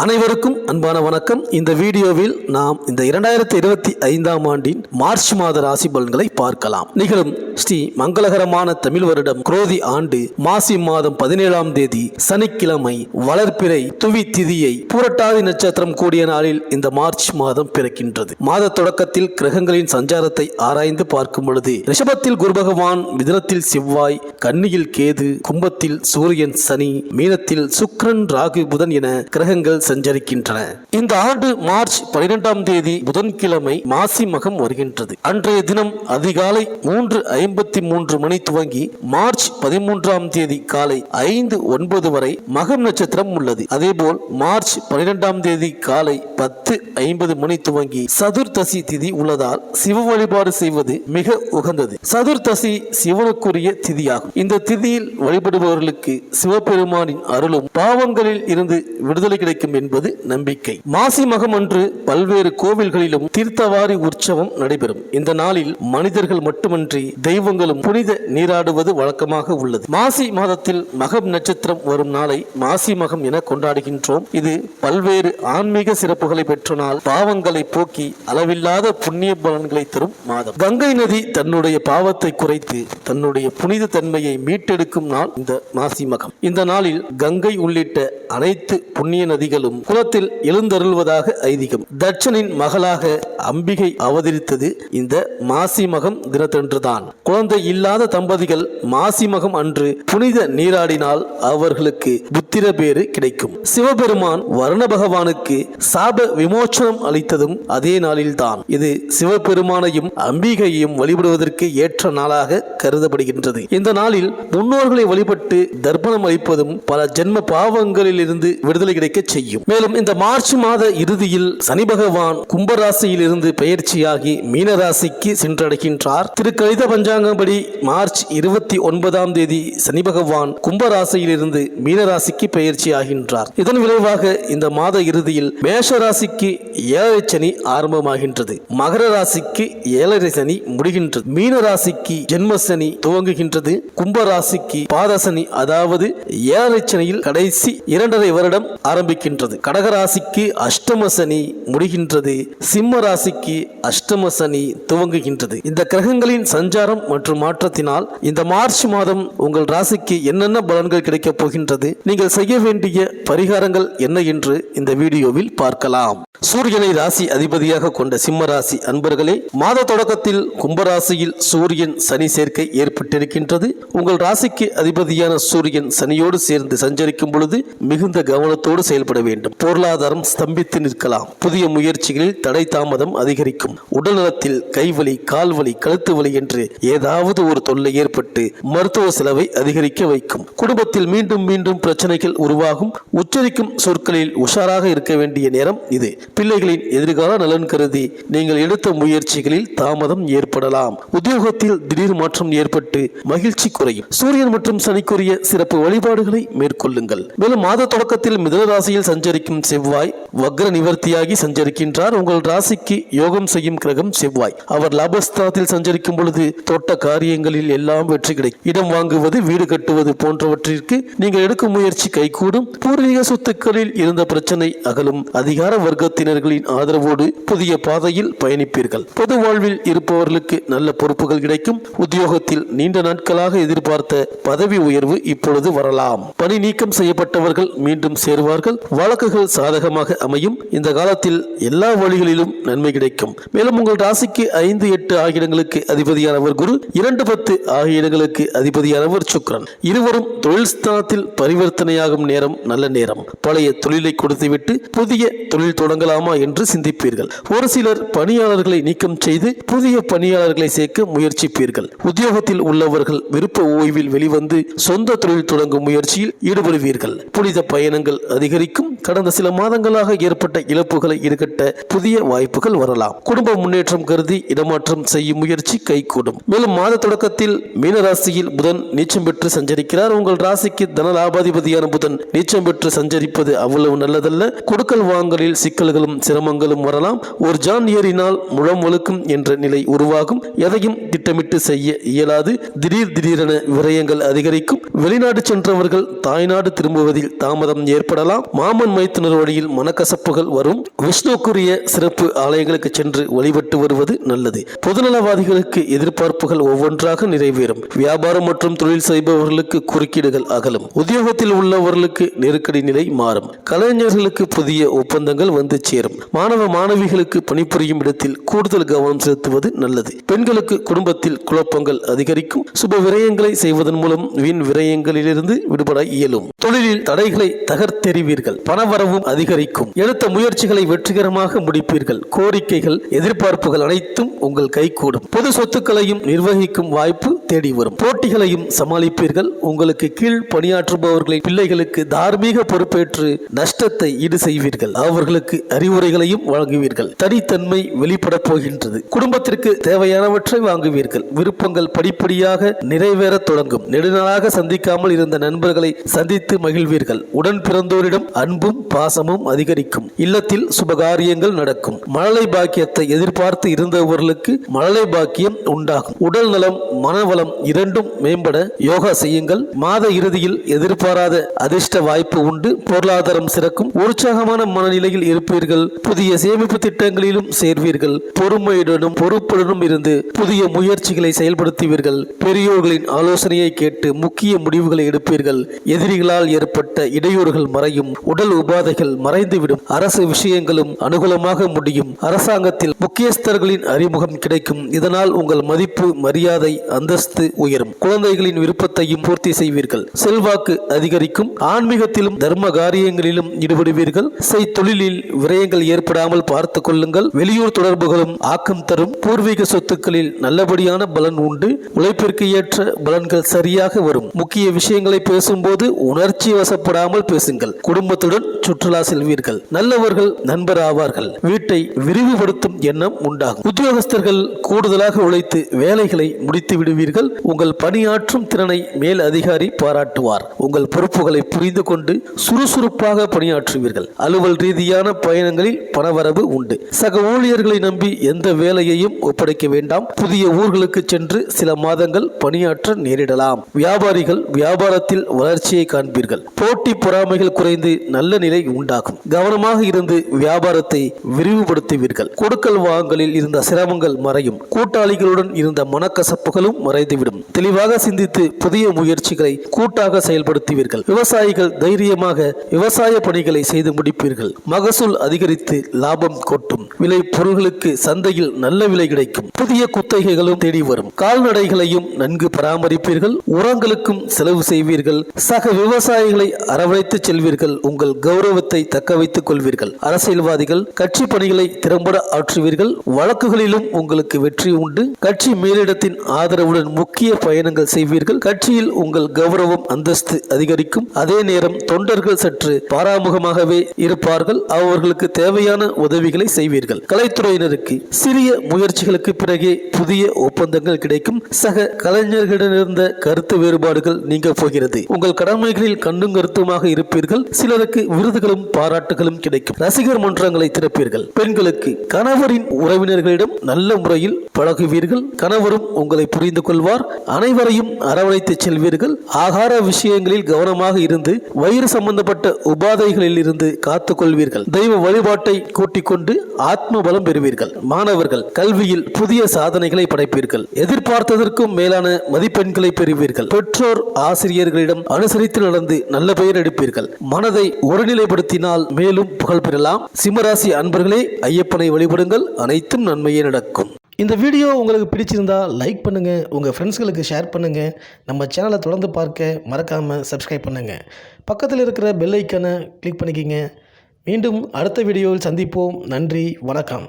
அனைவருக்கும் அன்பான வணக்கம். இந்த வீடியோவில் நாம் இந்த 2025ஆம் ஆண்டின் மார்ச் மாத ராசி பலன்களை பார்க்கலாம். நிகழும் ஸ்ரீ மங்களகரமான தமிழ் வருடம் குரோதி ஆண்டு மாசி மாதம் 17ஆம் தேதி சனிக்கிழமை வளர்பிறை துவி திதியை புரட்டாதி நட்சத்திரம் கூடிய நாளில் இந்த மார்ச் மாதம் பிறக்கின்றது. மாத தொடக்கத்தில் கிரகங்களின் சஞ்சாரத்தை ஆராய்ந்து பார்க்கும் பொழுது ரிஷபத்தில் குரு பகவான், மிதுனத்தில் செவ்வாய், கன்னியில் கேது, கும்பத்தில் சூரியன், சனி, மீனத்தில் சுக்கிரன், ராகு, புதன் என கிரகங்கள் சஞ்சரிக்கின்றன. இந்த ஆண்டு மார்ச் 12ஆம் தேதி புதன்கிழமை மாசி மகம் வருகின்றது. அன்றைய தினம் அதிகாலை 3:53 மணி துவங்கி மார்ச் 13ஆம் தேதி காலை 5:09 வரை மகம் நட்சத்திரம் உள்ளது. அதேபோல் மார்ச் 12ஆம் தேதி காலை 10:50 மணி துவங்கி சதுர்தசி திதி உள்ளதால் சிவ வழிபாடு செய்வது மிக உகந்தது. சதுர்தசி சிவனுக்குரிய திதியாகும். இந்த திதியில் வழிபடுபவர்களுக்கு சிவபெருமானின் அருளும் பாவங்களில் இருந்து விடுதலை கிடைக்கும் என்பது நம்பிக்கை. மாசி மகம் அன்று பல்வேறு கோவில்களிலும் தீர்த்தவாரி உற்சவம் நடைபெறும். இந்த நாளில் மனிதர்கள் மட்டுமன்றி தெய்வங்களும் புனித நீராடுவது வழக்கமாக உள்ளது. மாசி மாதத்தில் மகம் நட்சத்திரம் வரும் நாளை மாசி மகம் என கொண்டாடுகின்றோம். இது பல்வேறு ஆன்மீக சிறப்புகளை பெற்ற நாள். பாவங்களை போக்கி அளவில்லாத புண்ணிய பலன்களை தரும் மாதம். கங்கை நதி தன்னுடைய பாவத்தை குறைத்து தன்னுடைய புனித தன்மையை மீட்டெடுக்கும் நாள் இந்த மாசி மகம். இந்த நாளில் கங்கை உள்ளிட்ட அனைத்து புண்ணிய நதிகளும் குலத்தில் எழுந்தருள்வதாக ஐதீகம். தட்சனின் மகளாக அம்பிகை அவதரித்தது இந்த மாசி மகம் தினத்தன்றுதான். குழந்தை இல்லாத தம்பதிகள் மாசி மகம் அன்று புனித நீராடினால் அவர்களுக்கு புத்திர பேறு கிடைக்கும். சிவபெருமான் வர்ண பகவானுக்கு சாப விமோச்சனம் அளித்ததும் அதே நாளில்தான். இது சிவபெருமானையும் அம்பிகையையும் வழிபடுவதற்கு ஏற்ற நாளாக கருதப்படுகின்றது. இந்த நாளில் முன்னோர்களை வழிபட்டு தர்ப்பணம் அளிப்பதும் பல ஜென்ம பாவங்களில் இருந்து விடுதலை கிடைக்க செய்யும். மேலும் இந்த மார்ச் மாத இறுதியில் சனி பகவான் கும்பராசியில் இருந்து பெயர்ச்சியாகி மீனராசிக்கு சென்றடைகின்றார். திருக்கணித பஞ்சாங்கப்படி மார்ச் 29ஆம் தேதி சனி பகவான் கும்பராசியில் இருந்து மீனராசிக்கு பெயர்ச்சி ஆகின்றார். இதன் விளைவாக இந்த மாத இறுதியில் மேஷ ராசிக்கு 7 சனி ஆரம்பமாகின்றது. மகர ராசிக்கு 7 சனி முடிகின்றது. மீன ராசிக்கு ஜென்ம சனி துவங்குகின்றது. கும்பராசிக்கு பாதசனி, அதாவது 7 சனியில் கடைசி 2.5 வருடம் ஆரம்பிக்கின்றது. கடகராசிக்கு அஷ்டம சனி முடிகின்றது. சிம்ம ராசிக்கு அஷ்டம சனி துவங்குகின்றது. இந்த கிரகங்களின் சஞ்சாரம் மற்றும் மாற்றத்தினால் இந்த மார்ச் மாதம் உங்கள் ராசிக்கு என்னென்ன பலன்கள் கிடைக்கப் போகின்றது, நீங்கள் செய்ய வேண்டிய பரிகாரங்கள் என்ன என்று இந்த வீடியோவில் பார்க்கலாம். சூரியனை ராசி அதிபதியாக கொண்ட சிம்ம ராசி அன்பர்களே, மாத தொடக்கத்தில் கும்பராசியில் சூரியன் சனி சேர்க்கை ஏற்பட்டிருக்கின்றது. உங்கள் ராசிக்கு அதிபதியான சூரியன் சனியோடு சேர்ந்து சஞ்சரிக்கும் பொழுது மிகுந்த கவனத்தோடு செயல்பட வேண்டும். பொருளாதாரம் ஸ்தம்பித்து நிற்கலாம். புதிய முயற்சிகளில் தடை தாமதம் அதிகரிக்கும். உடல்நலத்தில் கைவலி, கால்வலி, கழுத்து வலி என்று ஏதாவது ஒரு தொல்லை ஏற்பட்டு மருத்துவ செலவை அதிகரிக்க வைக்கும். குடும்பத்தில் மீண்டும் மீண்டும் பிரச்சனைகள் உருவாகும். உச்சரிக்கும் சொற்களில் உஷாராக இருக்க வேண்டிய நேரம் இது. பிள்ளைகளின் எதிர்கால நலன் கருதி நீங்கள் எடுத்த முயற்சிகளில் தாமதம் ஏற்படலாம். உத்தியோகத்தில் திடீர் மாற்றம் ஏற்பட்டு மகிழ்ச்சி குறையும். சூரியன் மற்றும் சனிக்குரிய சிறப்பு வழிபாடுகளை மேற்கொள்ளுங்கள். மேலும் மாத தொடக்கத்தில் மிதுன ராசியில் சஞ்சரிக்கும் செவ்வாய் வக்ர நிவர்த்தியாகி சஞ்சரிக்கின்றார். உங்கள் ராசிக்கு யோகம் செய்யும் கிரகம் செவ்வாய். அவர் லாபஸ்தானத்தில் சஞ்சரிக்கும் பொழுது தோட்ட காரியங்களில் எல்லாம் வெற்றி கிடைக்கும். இடம் வாங்குவது, வீடு கட்டுவது போன்றவற்றிற்கு நீங்கள் எடுக்கும் முயற்சி கைகூடும். பூர்வீக சொத்துக்களில் இருந்த பிரச்சனை அகலும். அதிகார வர்க்கத்தினர்களின் ஆதரவோடு புதிய பாதையில் பயணிப்பீர்கள். பொது வாழ்வில் இருப்பவர்களுக்கு நல்ல பொறுப்புகள் கிடைக்கும். உத்தியோகத்தில் நீண்ட நாட்களாக எதிர்பார்த்த பதவி உயர்வு இப்பொழுது வரலாம். பணி நீக்கம் செய்யப்பட்டவர்கள் மீண்டும் சேருவார்கள். வழக்குகள் சாதகமாக அமையும். இந்த காலத்தில் எல்லா வழிகளிலும் நன்மை கிடைக்கும். மேலும் உங்கள் ராசிக்கு 5, 8 ஆகிய இடங்களுக்கு அதிபதியானவர் குரு, 2, 10 ஆகிய இடங்களுக்கு அதிபதியானவர் சுக்கிரன். இருவரும் தொழில் ஸ்தானத்தில் பரிவர்த்தனையாகும் நேரம் நல்ல நேரம். பழைய தொழிலை கொடுத்துவிட்டு புதிய தொழில் தொடங்கலாமா என்று சிந்திப்பீர்கள். ஒரு சிலர் பணியாளர்களை நீக்கம் செய்து புதிய பணியாளர்களை சேர்க்க முயற்சிப்பீர்கள். உத்தியோகத்தில் உள்ளவர்கள் விருப்ப ஓய்வில் வெளிவந்து சொந்த தொழில் தொடங்கும் முயற்சியில் ஈடுபடுவீர்கள். புனித பயணங்கள் அதிகரிக்கும். கடந்த சில மாதங்களாக புதிதாக ஏற்பட்ட இழப்புகளை ஈடுகட்ட புதிய வாய்ப்புகள் வரலாம். குடும்ப முன்னேற்றம் கருதி இடமாற்றம் செய்யும் முயற்சி கைகூடும். மேலும் மாத தொடக்கத்தில் மீனராசியில் புதன் நீச்சம் பெற்று சஞ்சரிக்கிறார். உங்கள் ராசிக்கு தனலாபாதிபதியான புதன் நீச்சம் பெற்று சஞ்சரிப்பது அவ்வளவு நல்லதல்ல. கொடுக்கல் வாங்கலில் சிக்கல்களும் சிரமங்களும் வரலாம். ஒரு ஜான் ஏறினால் முழம் வழுக்கும் என்ற நிலை உருவாகும். எதையும் திட்டமிட்டு செய்ய இயலாது. திடீரென விரயங்கள் அதிகரிக்கும். வெளிநாடு சென்றவர்கள் தாய்நாடு திரும்புவதில் தாமதம் ஏற்படலாம். மாமன் மைத்துனர் வழியில் மனக்கசப்புகள் வரும். விஷ்ணுக்குரிய சிறப்பு ஆலயங்களுக்கு சென்று வழிபட்டு வருவது நல்லது. பொதுநலவாதிகளுக்கு எதிர்பார்ப்புகள் ஒவ்வொன்றாக நிறைவேறும். வியாபாரம் மற்றும் தொழில் செய்பவர்களுக்கு குறுக்கீடுகள் அகலும். உத்தியோகத்தில் உள்ளவர்களுக்கு நெருக்கடி நிலை மாறும். கலைஞர்களுக்கு புதிய ஒப்பந்தங்கள் வந்து சேரும். மாணவ மாணவிகளுக்கு பணிபுரியும் இடத்தில் கூடுதல் கவனம் செலுத்துவது நல்லது. பெண்களுக்கு குடும்பத்தில் குழப்பங்கள் அதிகரிக்கும். சுப விரயங்களை செய்வதன் மூலம் வீண் விரயங்களிலிருந்து விடுபட இயலும். தொழிலில் தடைகளை தகர்த்தெறிவீர்கள். பணவரவும் அதிகரிக்கும். எடுத்த முயற்சிகளை வெற்றிகரமாக முடிப்பீர்கள். கோரிக்கைகள் எதிர்பார்ப்புகள் அனைத்தும் உங்கள் கைகூடும். பொது சொத்துக்களையும் நிர்வகிக்கும் வாய்ப்பு தேடி வரும். போட்டிகளையும் சமாளிப்பீர்கள். உங்களுக்கு கீழ் பணியாற்றுபவர்களின் பிள்ளைகளுக்கு தார்மீக பொறுப்பேற்று நஷ்டத்தை ஈடு செய்வீர்கள். அவர்களுக்கு அறிவுரைகளையும் வழங்குவீர்கள். தனித்தன்மை வெளிப்பட போகின்றது. குடும்பத்திற்கு தேவையானவற்றை வாங்குவீர்கள். விருப்பங்கள் படிப்படியாக நிறைவேற தொடங்கும். நெடுநாளாக சந்திக்காமல் இருந்த நண்பர்களை சந்தித்து மகிழ்வீர்கள். உடன் பிறந்தோரிடம் அன்பும் பாசமும் அதிகரிக்கும். இல்லத்தில் சுபகாரியங்கள் நடக்கும். மழலை பாக்கியத்தை எதிர்பார்த்து இருந்தவர்களுக்கு மழலை பாக்கியம் உண்டாகும். உடல் நலம் மனவளம் இரண்டும் மேம்பட யோகா செய்யுங்கள். மாத இறுதியில் எதிர்பாராத அதிர்ஷ்ட வாய்ப்பு உண்டு. பொருளாதாரம் சிறக்கும். உற்சாகமான மனநிலையில் இருப்பீர்கள். புதிய சேமிப்பு திட்டங்களிலும் சேர்வீர்கள். பொறுமையுடனும் பொறுப்புடனும் இருந்து புதிய முயற்சிகளை செயல்படுத்துவீர்கள். பெரியோர்களின் ஆலோசனையை கேட்டு முக்கிய முடிவுகளை எடுப்பீர்கள். எதிரிகளால் ஏற்பட்ட இடையூறுகள் மறையும். உடல் உபாதைகள் மறைந்துவிடும். அரசு விஷயங்களும் அனுகூலமாக முடியும். அரசாங்கத்தில் முக்கியஸ்தர்களின் அறிமுகம் கிடைக்கும். இதனால் உங்கள் மதிப்பு மரியாதை அந்தஸ்து உயரும். குழந்தைகளின் விருப்பத்தையும் பூர்த்தி செய்வீர்கள். செல்வாக்கு அதிகரிக்கும். ஆன்மீகத்திலும் தர்ம காரியங்களிலும் ஈடுபடுவீர்கள். தொழிலில் விரயங்கள் ஏற்படாமல் பார்த்துக் கொள்ளுங்கள். வெளியூர் தொடர்புகளும் ஆக்கம் தரும். பூர்வீக சொத்துக்களில் நல்லபடியான பலன் உண்டு. உழைப்பிற்கு ஏற்ற பலன்கள் சரியாக வரும். முக்கிய விஷயங்களை பேசும்போது உணர்ச்சி வசப்படாமல் பேசுங்கள். குடும்பத்துடன் சுற்றுலா செல்வீர்கள். நல்லவர்கள் நண்பர் ஆவார்கள். வீட்டை விரிவுபடுத்தும் எண்ணம் உண்டாகும். உத்தியோகஸ்தர்கள் கூடுதலாக உழைத்து வேலைகளை முடித்து விடுவீர்கள். உங்கள் பணியாற்றும் திறனை மேல் அதிகாரி பாராட்டுவார். உங்கள் பொறுப்புகளை புரிந்து கொண்டு சுறுசுறுப்பாக பணியாற்றுவீர்கள். அலுவல் ரீதியான பயணங்களில் பணவரவு உண்டு. சக ஊழியர்களை நம்பி எந்த வேலையையும் ஒப்படைக்க வேண்டாம். புதிய ஊர்களுக்கு சென்று சில மாதங்கள் பணியாற்ற நேரிடலாம். வியாபாரிகள் வியாபாரத்தில் வளர்ச்சியை காண்பீர்கள். போட்டி பொறாமைகள் குறைந்து நல்ல நிலை உண்டாகும். கவனமாக இருந்து வியாபாரத்தை விரிவுபடுத்துவீர்கள். கொடுக்கல் வாங்கலில் இருந்த சிரமங்கள் மறையும். கூட்டாளிகளுடன் இருந்த மனக்கசப்புகளும் மறைந்துவிடும். தெளிவாக சிந்தித்து புதிய முயற்சிகளை கூட்டாக செயல்படுத்துவீர்கள். விவசாயிகள் தைரியமாக விவசாய பணிகளை செய்து முடிப்பீர்கள். மகசூல் அதிகரித்து லாபம் கொட்டும். விலை பொருள்களுக்கு சந்தையில் நல்ல விலை கிடைக்கும். புதிய குத்தகைகளும் தேடி வரும். கால்நடைகளையும் நன்கு பராமரிப்பீர்கள். உரங்களுக்கும் செலவு செய்வீர்கள். சக விவசாயிகளை அரவணைத்து செல்வீர்கள். உங்கள் கௌரவத்தை தக்க வைத்துக் கொள்வீர்கள். அரசியல்வாதிகள் கட்சி பணிகளை திறம்பட ஆற்றுவீர்கள். வழக்குகளிலும் உங்களுக்கு வெற்றி உண்டு. கட்சி மேலிடத்தின் ஆதரவுடன் முக்கிய பயணங்கள் செய்வீர்கள். கட்சியில் உங்கள் கௌரவம் அந்தஸ்து அதிகரிக்கும். அதே நேரம் தொண்டர்கள் சற்று பாராமுகமாகவே இருப்பார்கள். அவர்களுக்கு தேவையான உதவிகளை செய்வீர்கள். கலைத்துறையினருக்கு சிறிய முயற்சிகளுக்கு பிறகே புதிய ஒப்பந்தங்கள் கிடைக்கும். சக கலைஞர்களிடமிருந்த கருத்து வேறுபாடுகள் நீங்க போகிறது. உங்கள் கடமைகளில் கண்ணும் கருத்துமாக இருப்பீர்கள். சிலருக்கு விருதுகளும் பாராட்டுகளும் கிடைக்கும். ரசிகர் மன்றங்களை திறப்பீர்கள். பெண்களுக்கு கணவரின் உறவினர்களிடம் நல்ல முறையில் பழகுவீர்கள். கணவரும் உங்களை புரிந்து கொள்வார். அனைவரையும் அரவணைத்து செல்வீர்கள். ஆகார விஷயங்களில் கவனமாக இருந்து வயிறு சம்பந்தப்பட்ட உபாதைகளில் இருந்து காத்துக் கொள்வீர்கள். தெய்வ வழிபாட்டை கூட்டிக் கொண்டு ஆத்ம பலம் பெறுவீர்கள். மாணவர்கள் கல்வியில் புதிய சாதனைகளை படைப்பீர்கள். எதிர்பார்த்ததற்கும் மேலான மதிப்பெண்களை பெறுவீர்கள். பெற்றோர் ஆசிரியர்களிடம் அனுசரித்து நடந்து நல்ல பெயர் எடுப்பீர்கள். மனதை ஒருநிலைப்படுத்தினால் மேலும் புகழ் பெறலாம். சிம்மராசி அன்பர்களே, ஐயப்பனை வழிபடுங்கள். அனைத்தும் நன்மையே நடக்கும். இந்த வீடியோ உங்களுக்கு பிடிச்சிருந்தா லைக் பண்ணுங்கள், உங்கள் ஃப்ரெண்ட்ஸ்களுக்கு ஷேர் பண்ணுங்கள். நம்ம சேனலை தொடர்ந்து பார்க்க மறக்காமல் சப்ஸ்கிரைப் பண்ணுங்கள். பக்கத்தில் இருக்கிற பெல் ஐக்கனை கிளிக் பண்ணிக்கிங்க. மீண்டும் அடுத்த வீடியோவில் சந்திப்போம். நன்றி, வணக்கம்.